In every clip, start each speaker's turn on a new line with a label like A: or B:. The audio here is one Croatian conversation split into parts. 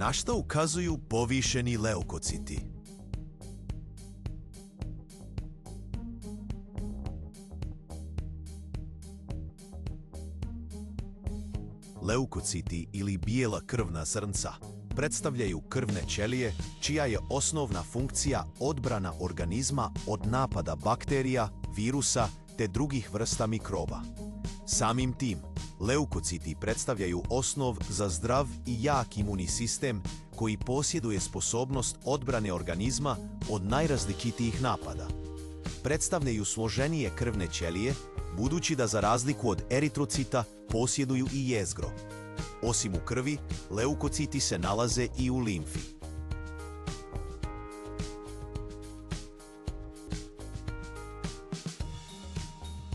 A: Na što ukazuju povišeni leukociti? Leukociti ili bijela krvna zrnca predstavljaju krvne ćelije čija je osnovna funkcija odbrana organizma od napada bakterija, virusa te drugih vrsta mikroba. Samim tim, leukociti predstavljaju osnov za zdrav i jak imunni sistem koji posjeduje sposobnost odbrane organizma od najrazličitijih napada. Predstavljaju složenije krvne ćelije, budući da za razliku od eritrocita posjeduju i jezgro. Osim u krvi, leukociti se nalaze i u limfi.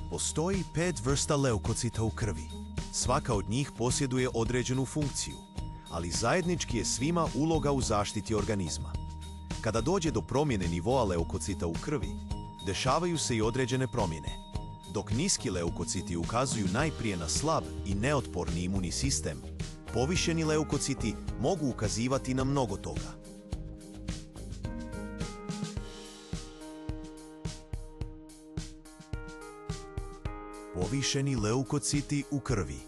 A: Postoji 5 vrsta leukocita u krvi. Svaka od njih posjeduje određenu funkciju, ali zajednički je svima uloga u zaštiti organizma. Kada dođe do promjene nivoa leukocita u krvi, dešavaju se i određene promjene. Dok niski leukociti ukazuju najprije na slab i neotporni imunni sistem, povišeni leukociti mogu ukazivati na mnogo toga. Povišeni leukociti u krvi.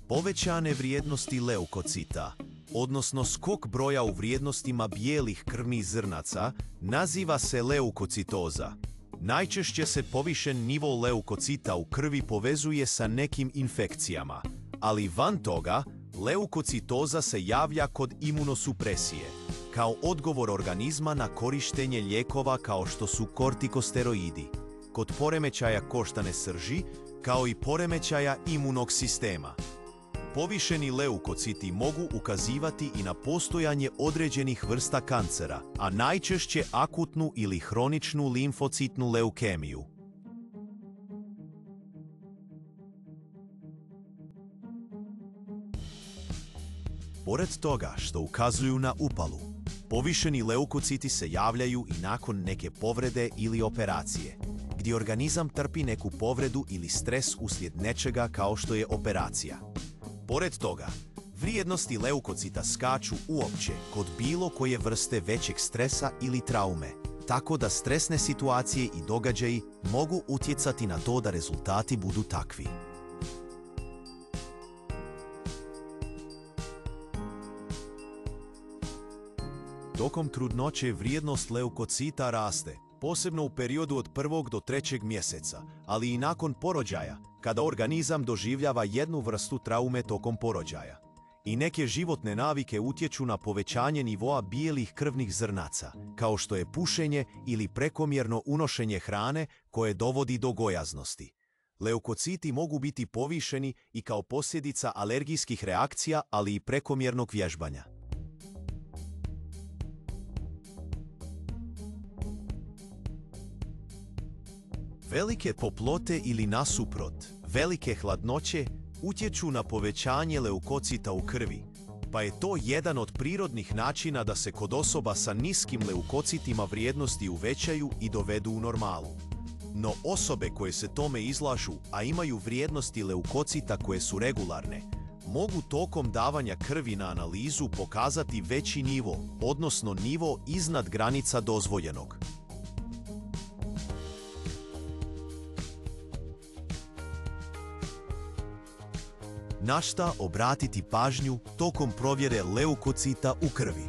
A: Povećane vrijednosti leukocita, odnosno skok broja u vrijednostima bijelih krvnih zrnaca, naziva se leukocitoza. Najčešće se povišen nivo leukocita u krvi povezuje sa nekim infekcijama, ali van toga, leukocitoza se javlja kod imunosupresije, kao odgovor organizma na korištenje lijekova kao što su kortikosteroidi, kod poremećaja koštane srži, kao i poremećaja imunog sistema. Povišeni leukociti mogu ukazivati i na postojanje određenih vrsta kancera, a najčešće akutnu ili hroničnu limfocitnu leukemiju. Pored toga što ukazuju na upalu, povišeni leukociti se javljaju i nakon neke povrede ili operacije, gdje organizam trpi neku povredu ili stres uslijed nečega kao što je operacija. Pored toga, vrijednosti leukocita skaču uopće kod bilo koje vrste većeg stresa ili traume, tako da stresne situacije i događaji mogu utjecati na to da rezultati budu takvi. Tokom trudnoće vrijednost leukocita raste, posebno u periodu od 1. do 3. mjeseca, ali i nakon porođaja, kada organizam doživljava jednu vrstu traume tokom porođaja. I neke životne navike utječu na povećanje nivoa bijelih krvnih zrnaca, kao što je pušenje ili prekomjerno unošenje hrane koje dovodi do gojaznosti. Leukociti mogu biti povišeni i kao posljedica alergijskih reakcija, ali i prekomjernog vježbanja. Velike toplote ili nasuprot, velike hladnoće utječu na povećanje leukocita u krvi, pa je to jedan od prirodnih načina da se kod osoba sa niskim leukocitima vrijednosti uvećaju i dovedu u normalu. No osobe koje se tome izlažu, a imaju vrijednosti leukocita koje su regularne, mogu tokom davanja krvi na analizu pokazati veći nivo, odnosno nivo iznad granica dozvoljenog. Na šta obratiti pažnju tokom provjere leukocita u krvi?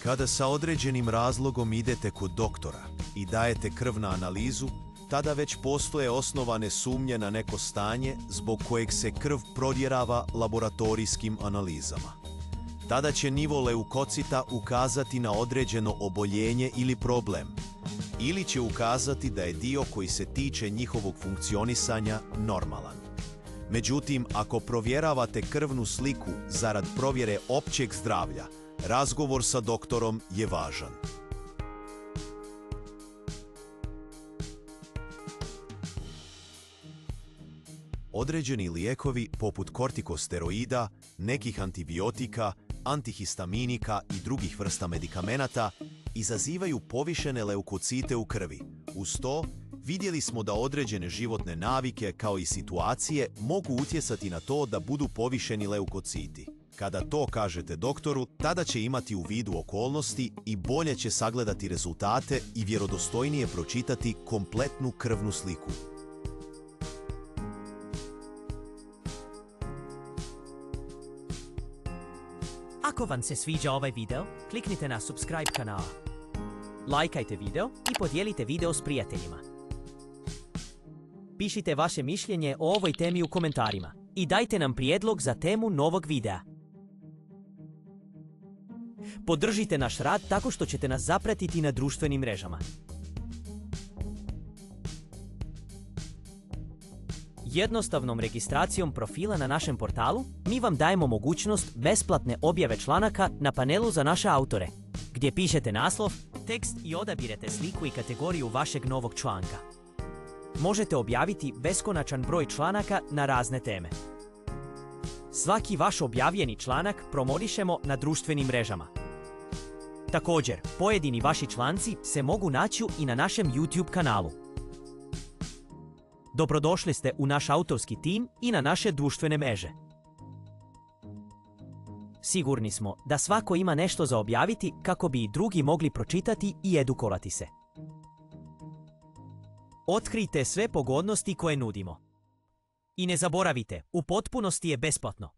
A: Kada sa određenim razlogom idete kod doktora i dajete krv na analizu, tada već postoje osnovane sumnje na neko stanje zbog kojeg se krv provjerava laboratorijskim analizama. Tada će nivo leukocita ukazati na određeno oboljenje ili problem, ili će ukazati da je dio koji se tiče njihovog funkcionisanja normalan. Međutim, ako provjeravate krvnu sliku zarad provjere općeg zdravlja, razgovor sa doktorom je važan. Određeni lijekovi poput kortikosteroida, nekih antibiotika antihistaminika i drugih vrsta medikamenata izazivaju povišene leukocite u krvi. Uz to, vidjeli smo da određene životne navike kao i situacije mogu utjecati na to da budu povišeni leukociti. Kada to kažete doktoru, tada će imati u vidu okolnosti i bolje će sagledati rezultate i vjerodostojnije pročitati kompletnu krvnu sliku.
B: Ako vam se sviđa ovaj video, kliknite na subscribe kanala. Lajkajte video i podijelite video s prijateljima. Pišite vaše mišljenje o ovoj temi u komentarima i dajte nam prijedlog za temu novog videa. Podržite naš rad tako što ćete nas zapratiti na društvenim mrežama. Jednostavnom registracijom profila na našem portalu mi vam dajemo mogućnost besplatne objave članaka na panelu za naše autore, gdje pišete naslov, tekst i odabirete sliku i kategoriju vašeg novog članka. Možete objaviti beskonačan broj članaka na razne teme. Svaki vaš objavljeni članak promodišemo na društvenim mrežama. Također, pojedini vaši članci se mogu naći i na našem YouTube kanalu. Dobrodošli ste u naš autorski tim i na naše društvene mreže. Sigurni smo da svako ima nešto za objaviti kako bi i drugi mogli pročitati i edukovati se. Otkrijte sve pogodnosti koje nudimo. I ne zaboravite, u potpunosti je besplatno.